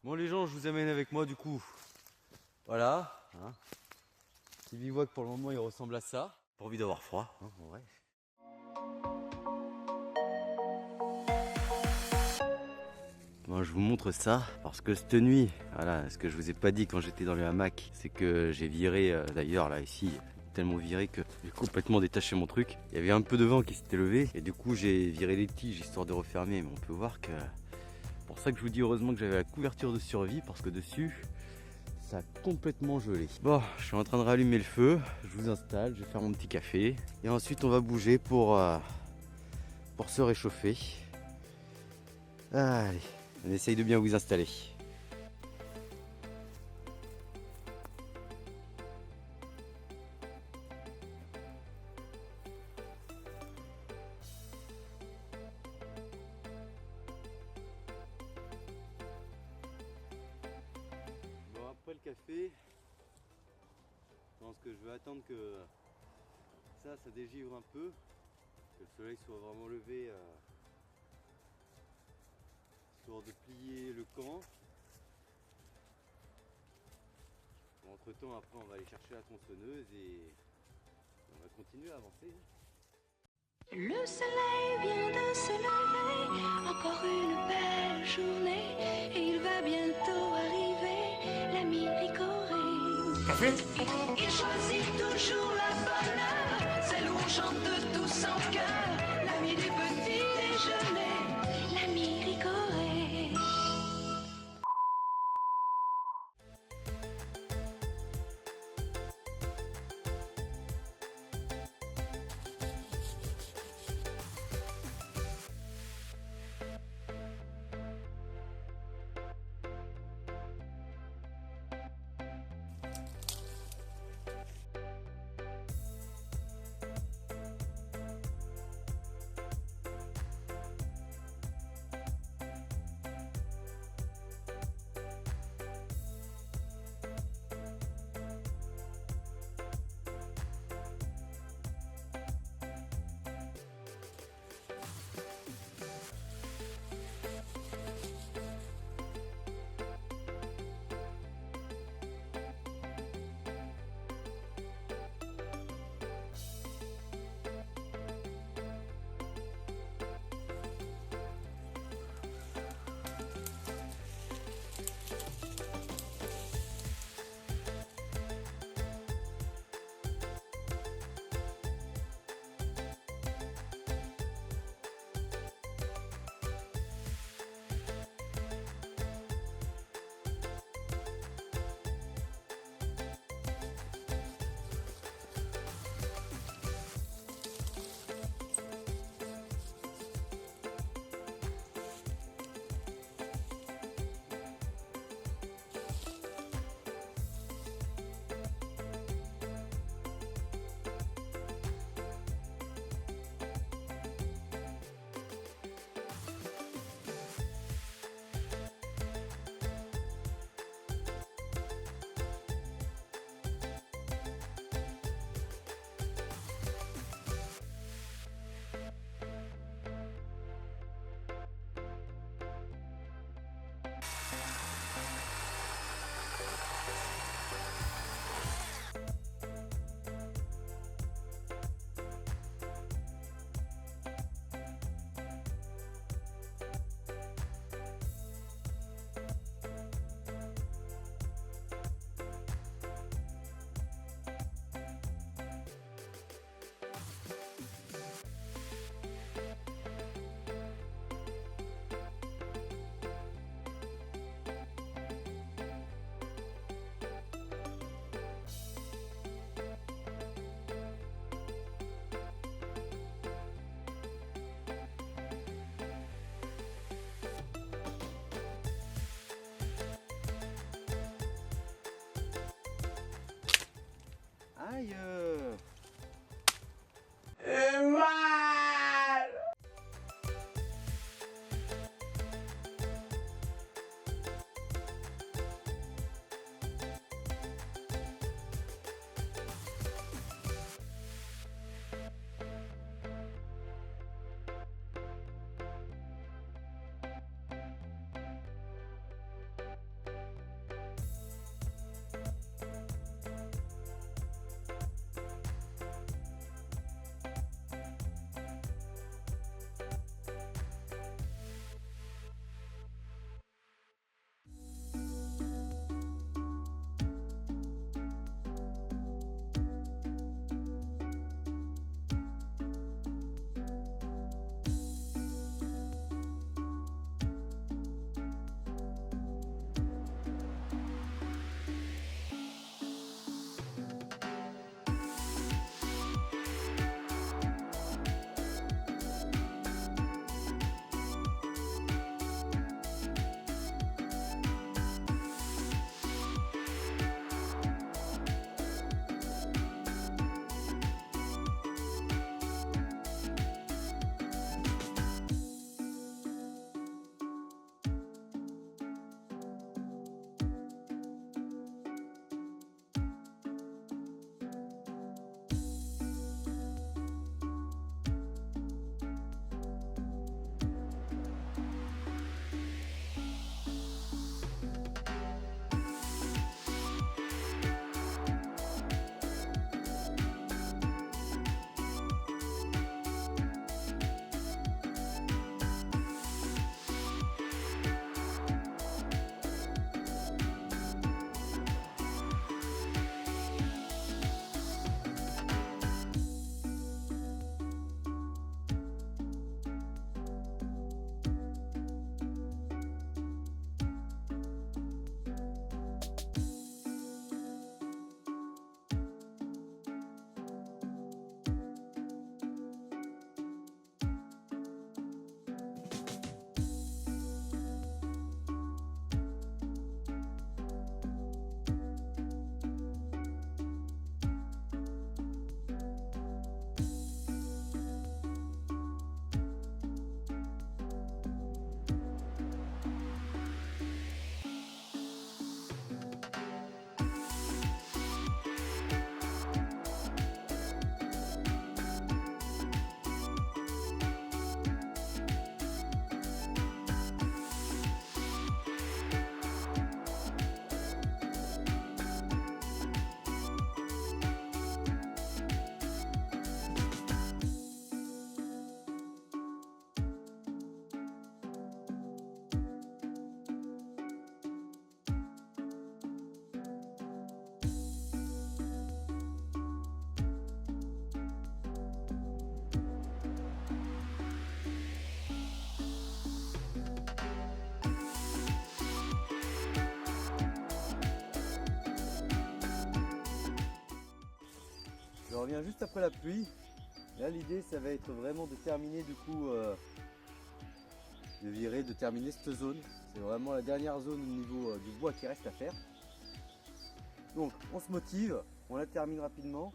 Bon les gens, je vous amène avec moi du coup. Voilà. Hein. Petit bivouac pour le moment il ressemble à ça. Pas envie d'avoir froid, hein, en vrai. Bon, je vous montre ça parce que cette nuit, voilà, ce que je vous ai pas dit quand j'étais dans le hamac, c'est que j'ai viré, d'ailleurs là ici, tellement viré que j'ai complètement détaché mon truc. Il y avait un peu de vent qui s'était levé et du coup j'ai viré les tiges histoire de refermer, mais on peut voir que c'est pour ça que je vous dis heureusement que j'avais la couverture de survie parce que dessus ça a complètement gelé. Bon, je suis en train de rallumer le feu, je vous installe, je vais faire mon petit café et ensuite on va bouger pour se réchauffer. Allez, on essaye de bien vous installer. Bon, après le café, je pense que je vais attendre que ça dégivre un peu, que le soleil soit vraiment levé, histoire de plier le camp. Bon, entre temps, après, on va aller chercher la tronçonneuse et on va continuer à avancer. Le soleil vient de se lever, encore une belle journée, et il va bientôt arriver, l'ami Ricoré. Café? Il choisit toujours la bonne heure, celle où on chante de tout son cœur, l'ami du petit déjeuner, l'ami Ricoré. revient juste après la pluie. Là l'idée ça va être vraiment de terminer du coup, de terminer cette zone. C'est vraiment la dernière zone au niveau du bois qui reste à faire. Donc on se motive, on la termine rapidement.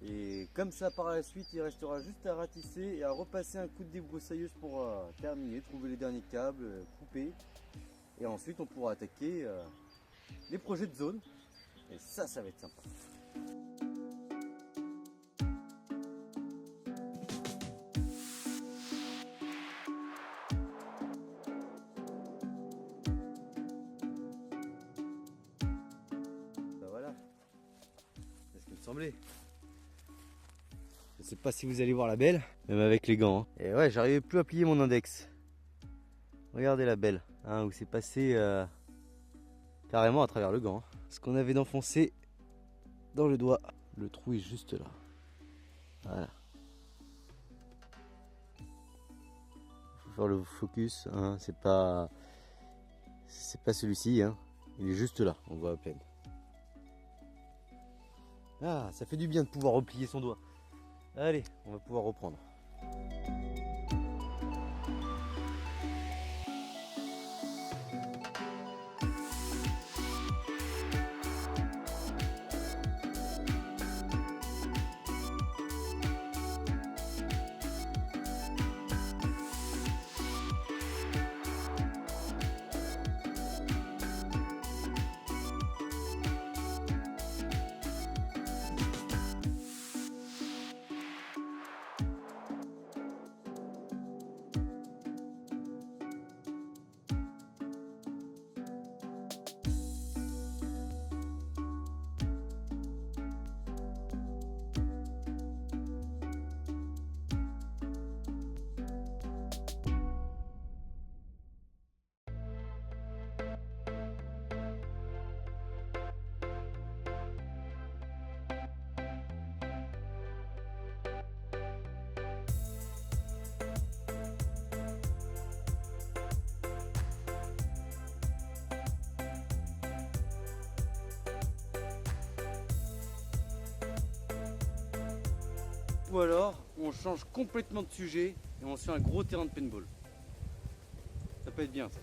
Et comme ça par la suite il restera juste à ratisser et à repasser un coup de débroussailleuse pour terminer, trouver les derniers câbles, couper. Et ensuite on pourra attaquer les projets de zone. Et ça va être sympa. Voilà, c'est ce qu'il me semblait. Je sais pas si vous allez voir la belle, même avec les gants. Hein. Et ouais, j'arrivais plus à plier mon index. Regardez la belle, hein, où c'est passé carrément à travers le gant. Hein. Ce qu'on avait d'enfoncé dans le doigt. Le trou est juste là. Voilà. Faut faire le focus, hein. C'est pas celui-ci, hein. Il est juste là, on voit à peine. Ah, ça fait du bien de pouvoir replier son doigt. Allez, on va pouvoir reprendre. Ou alors, on change complètement de sujet et on se fait un gros terrain de paintball. Ça peut être bien ça.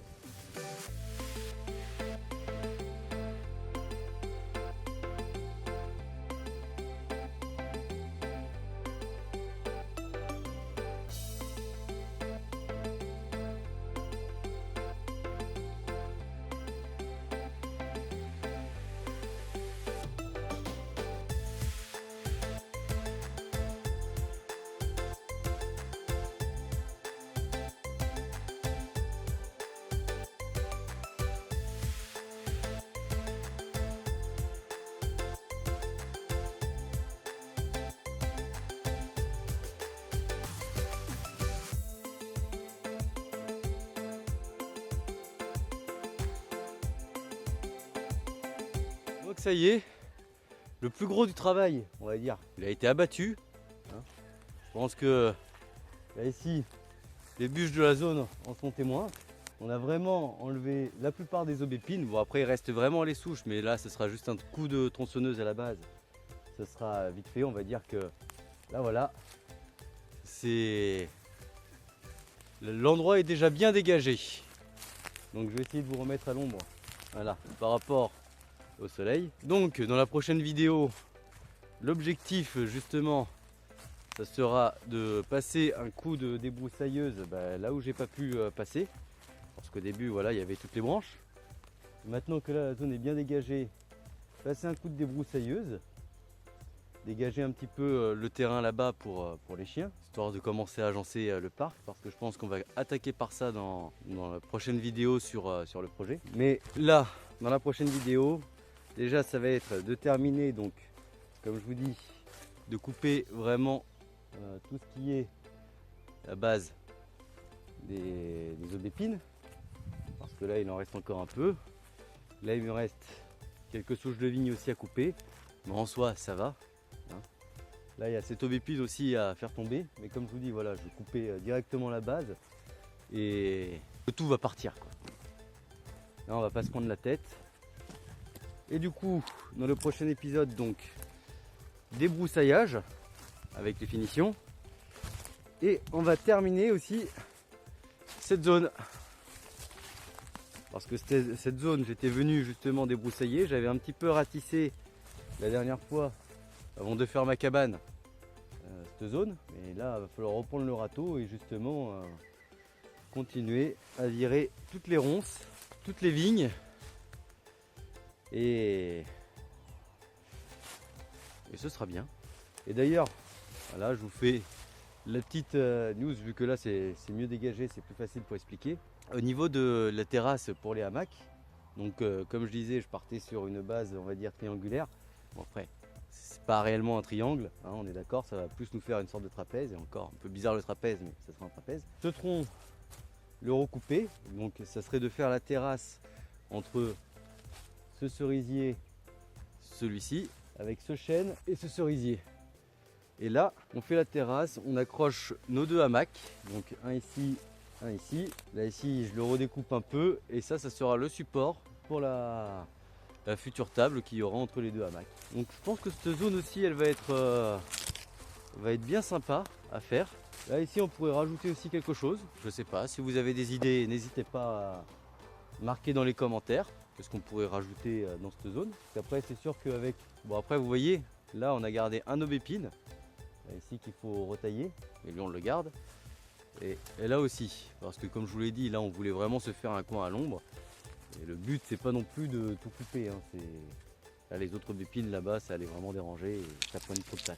Donc ça y est, le plus gros du travail, on va dire, il a été abattu. Hein. Je pense que là ici, les bûches de la zone en sont témoins. On a vraiment enlevé la plupart des aubépines. Bon après il reste vraiment les souches, mais là ce sera juste un coup de tronçonneuse à la base. Ce sera vite fait, on va dire que là voilà, c'est l'endroit est déjà bien dégagé. Donc je vais essayer de vous remettre à l'ombre. Voilà, par rapport au soleil. Donc dans la prochaine vidéo, l'objectif justement, ça sera de passer un coup de débroussailleuse là où j'ai pas pu passer. Parce qu'au début, voilà, il y avait toutes les branches. Maintenant que là, la zone est bien dégagée, passer un coup de débroussailleuse, dégager un petit peu le terrain là-bas pour les chiens, histoire de commencer à agencer le parc, parce que je pense qu'on va attaquer par ça dans la prochaine vidéo sur le projet. Mais là, dans la prochaine vidéo, déjà ça va être de terminer, donc comme je vous dis, de couper vraiment tout ce qui est la base des aubépines, parce que là il en reste encore un peu. Là il me reste quelques souches de vigne aussi à couper, mais en soi ça va. Là il y a cette aubépine aussi à faire tomber, mais comme je vous dis, voilà, je vais couper directement la base et tout va partir, quoi. Là on va pas se prendre la tête. Et du coup, dans le prochain épisode, donc, on va attaquer par ça dans la prochaine vidéo sur le projet. Mais là, dans la prochaine vidéo, déjà ça va être de terminer, donc comme je vous dis, de couper vraiment tout ce qui est la base des aubépines, parce que là il en reste encore un peu. Là il y a cette aubépine aussi à faire tomber, mais comme je vous dis, voilà, je vais couper directement la base et débroussaillage avec les finitions. Et on va terminer aussi cette zone. Parce que cette zone, j'étais venu justement débroussailler. J'avais un petit peu ratissé la dernière fois avant de faire ma cabane cette zone. Et là, il va falloir reprendre le râteau et justement continuer à virer toutes les ronces, toutes les vignes. Et ce sera bien. Et d'ailleurs, voilà, je vous fais la petite news, vu que là c'est mieux dégagé, c'est plus facile pour expliquer. Au niveau de la terrasse pour les hamacs, donc comme je disais, je partais sur une base, on va dire triangulaire. Bon, après, c'est pas réellement un triangle, hein, on est d'accord, ça va plus nous faire une sorte de trapèze, et encore un peu bizarre le trapèze, mais ça sera un trapèze. Ce tronc, le recouper, donc ça serait de faire la terrasse entre ce cerisier, celui-ci, avec ce chêne et ce cerisier. Et là, on fait la terrasse, on accroche nos deux hamacs, donc un ici, un ici. Là ici, je le redécoupe un peu et ça sera le support pour la future table qu'il y aura entre les deux hamacs. Donc je pense que cette zone aussi, elle va être bien sympa à faire. Là ici, on pourrait rajouter aussi quelque chose. Je sais pas, si vous avez des idées, n'hésitez pas à marquer dans les commentaires ce qu'on pourrait rajouter dans cette zone. Après, c'est sûr qu'avec... Bon, après, vous voyez, là, on a gardé un aubépine. Ici qu'il faut retailler, et lui on le garde. Et là aussi, parce que comme je vous l'ai dit, là on voulait vraiment se faire un coin à l'ombre. Et le but c'est pas non plus de tout couper. Hein. Là, les autres aubépines là-bas, ça allait vraiment déranger et ça prenait trop de place.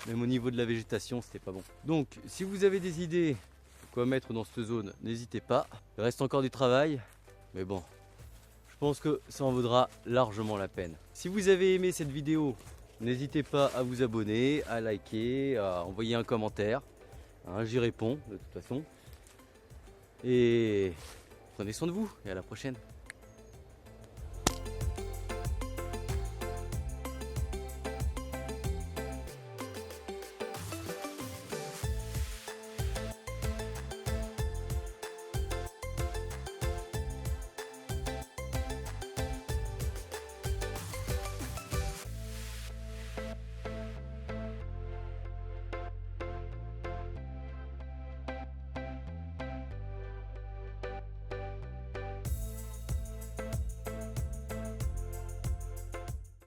Même au niveau de la végétation, c'était pas bon. Donc si vous avez des idées quoi mettre dans cette zone, n'hésitez pas. Il reste encore du travail, mais bon, je pense que ça en vaudra largement la peine. Si vous avez aimé cette vidéo, n'hésitez pas à vous abonner, à liker, à envoyer un commentaire. Hein, j'y réponds de toute façon. Et prenez soin de vous et à la prochaine.